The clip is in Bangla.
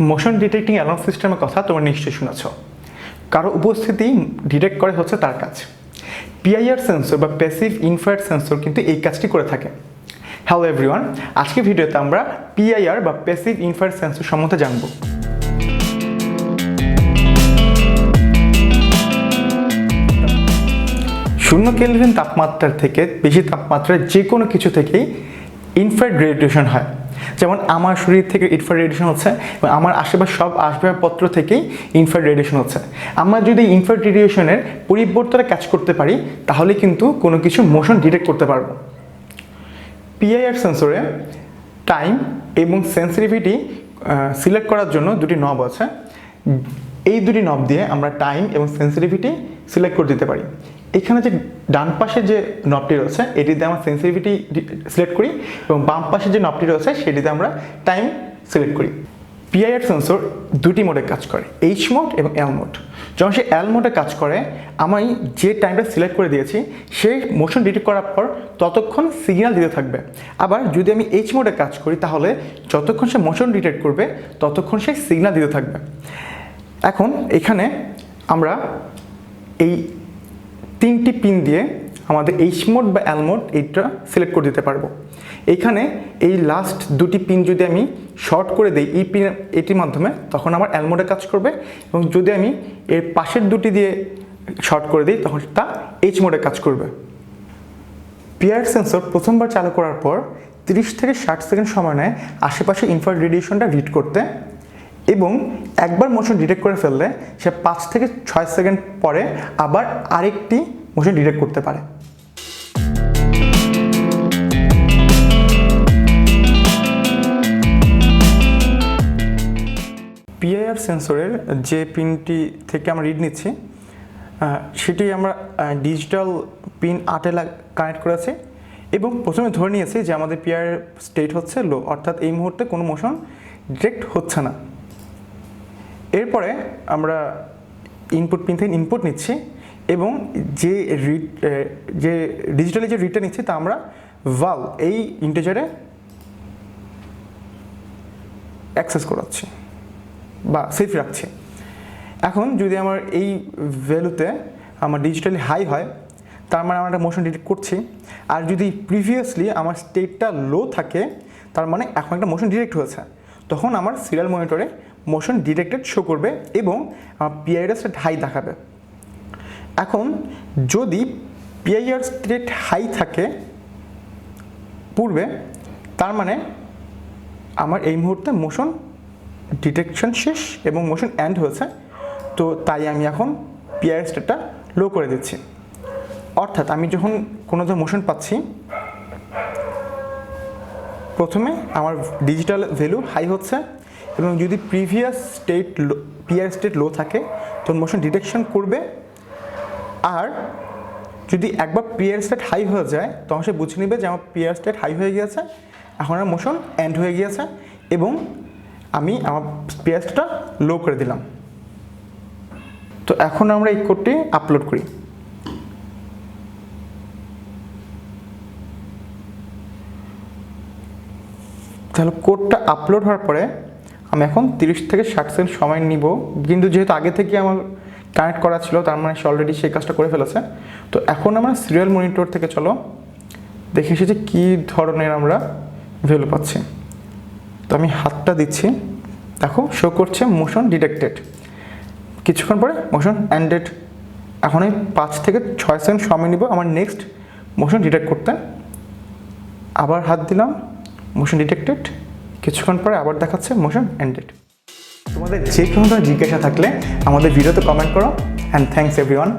মোশন ডিটেক্টিং অ্যালার্ম সিস্টেমের কথা তোমরা নিশ্চয়ই শুনেছ। কারো উপস্থিতি ডিটেক্ট করে হচ্ছে তার কাজ। পিআইআর সেন্সর বা প্যাসিভ ইনফ্রারেড সেন্সর কিন্তু এই কাজটি করে থাকে। হ্যালো এভরিওয়ান, আজকের ভিডিওতে আমরা পিআইআর বা প্যাসিভ ইনফ্রারেড সেন্সর সম্বন্ধে জানব। শূন্য কেলভিন তাপমাত্রার থেকে বেশি তাপমাত্রায় যে কোনো কিছু থেকেই ইনফ্রারেড রেডিয়েশন হয়। যেমন আমার শরীর থেকে ইনফ্রারেড রেডিয়েশন হচ্ছে এবং আমার আশেপাশে সব আসবাবপত্র থেকেই ইনফ্রারেড রেডিয়েশন হচ্ছে। আমরা যদি ইনফ্রারেড রেডিয়েশনের পরিবর্তনে কাজ করতে পারি তাহলে কিন্তু কোনো কিছু মোশন ডিটেক্ট করতে পারবো। পিআইআর সেন্সরে টাইম এবং সেন্সিটিভিটি সিলেক্ট করার জন্য দুটি নব আছে। এই দুটি নব দিয়ে আমরা টাইম এবং সেন্সিটিভিটি সিলেক্ট করে দিতে পারি। এখানে যে ডান পাশে যে নবটি রয়েছে এটিতে আমরা সেন্সিটিভিটি সিলেক্ট করি এবং বাম পাশে যে নবটি রয়েছে সেটিতে আমরা টাইম সিলেক্ট করি। পিআইআর সেন্সর দুটি মোডে কাজ করে, এইচ মোড এবং এল মোড। যখন সে এল মোডে কাজ করে আমি যে টাইমটা সিলেক্ট করে দিয়েছি সেই মোশন ডিটেক্ট করার পর ততক্ষণ সিগন্যাল দিতে থাকবে। আবার যদি আমি এইচ মোডে কাজ করি তাহলে যতক্ষণ সে মোশন ডিটেক্ট করবে ততক্ষণ সে সিগন্যাল দিতে থাকবে। এখন এখানে আমরা এই তিনটি পিন দিয়ে আমাদের এইচ মোড বা এল মোড এইটা সিলেক্ট করে দিতে পারবো। এইখানে এই লাস্ট দুটি পিন যদি আমি শর্ট করে দিই এটির মাধ্যমে তখন আমার এল মোডে কাজ করবে, এবং যদি আমি এর পাশের দুটি দিয়ে শর্ট করে দিই তখন তা এইচ মোডে কাজ করবে। পিআইআর সেন্সর প্রথমবার চালু করার পর 30 থেকে 60 সেকেন্ড সময় নেয় আশেপাশে ইনফ্রারেড রেডিয়েশনটা রিড করতে, এবং একবার মোশন ডিটেক্ট করে ফেললে সে 5 থেকে 6 সেকেন্ড পরে আবার আরেকটি মোশন ডিটেক্ট করতে পারে। পিআইআর সেন্সরের যে পিনটি থেকে আমরা রিড নিচ্ছি সেটি আমরা ডিজিটাল পিন 8 কানেক্ট করেছি এবং প্রথমে ধরে নিয়েছি যে আমাদের পিআইআর স্টেট হচ্ছে লো, অর্থাৎ এই মুহূর্তে কোনো মোশন ডিটেক্ট হচ্ছে না। এরপরে আমরা ইনপুট পিন থেকে ইনপুট নিচ্ছি এবং যে ডিজিটালি যে রিডটা নিচ্ছি তা আমরা ভাল এই ইন্টিজারে অ্যাক্সেস করাচ্ছি বা সেফ রাখছি। এখন যদি আমার এই ভ্যালুতে আমার ডিজিটালি হাই হয় তার মানে আমরা একটা মোশন ডিটেক্ট করছি, আর যদি প্রিভিয়াসলি আমার স্টেটটা লো থাকে তার মানে এখন একটা মোশন ডিটেক্ট হয়েছে, তখন আমার সিরিয়াল মনিটরে মোশন ডিটেক্টেড শো করবে এবং আমার পিআইআর স্টেট হাই দেখাবে। এখন যদি পিআইআর স্টেট হাই থাকে পূর্বে তার মানে আমার এই মুহূর্তে মোশন ডিটেকশন শেষ এবং মোশন এন্ড হয়েছে, তো তাই আমি এখন পিআইআর স্টেটটা লো করে দিচ্ছি। অর্থাৎ আমি যখন কোনো ধরনের মোশন পাচ্ছি প্রথমে আমার ডিজিটাল ভ্যালু হাই হচ্ছে এবং যদি প্রিভিয়াস স্টেট পিআইআর স্টেট লো থাকে তখন মোশন ডিটেকশন করবে, আর যদি একবার পিআইআর স্টেট হাই হয়ে যায় তখন সে বুঝে নেবে যে আমার পিআইআর স্টেট হাই হয়ে গিয়েছে, এখন আমার মোশন এন্ড হয়ে গিয়েছে এবং আমি আমার পিআইআর স্টেটটা লো করে দিলাম। তো এখন আমরা এই কোডটি আপলোড করি। তাহলে কোডটা আপলোড হওয়ার পরে আমি এখন 30 থেকে 60 সেকেন্ড সময় নিব, কিন্তু যেহেতু আগে থেকে আমার কানেক্ট করা ছিল তার মানে সে অলরেডি সেই কাজটা করে ফেলেছে। তো এখন আমরা সিরিয়াল মনিটর থেকে চলো দেখে এসেছি কী ধরনের আমরা ভ্যালু পাচ্ছি। তো আমি হাতটা দিচ্ছি, দেখো শো করছে মোশন ডিটেক্টেড, কিছুক্ষণ পরে মোশন এন্ডেড। এখন আমি 5 থেকে 6 সেকেন্ড সময় নিব আমার নেক্সট মোশন ডিটেক্ট করতে। আবার হাত দিলাম, মোশন ডিটেক্টেড, কিছুক্ষণ পরে আবার দেখাচ্ছে মোশন এন্ডেড। তোমাদের যে কোনো ধরনের জিজ্ঞাসা থাকলে আমাদের ভিডিওতে কমেন্ট করো। And thanks everyone.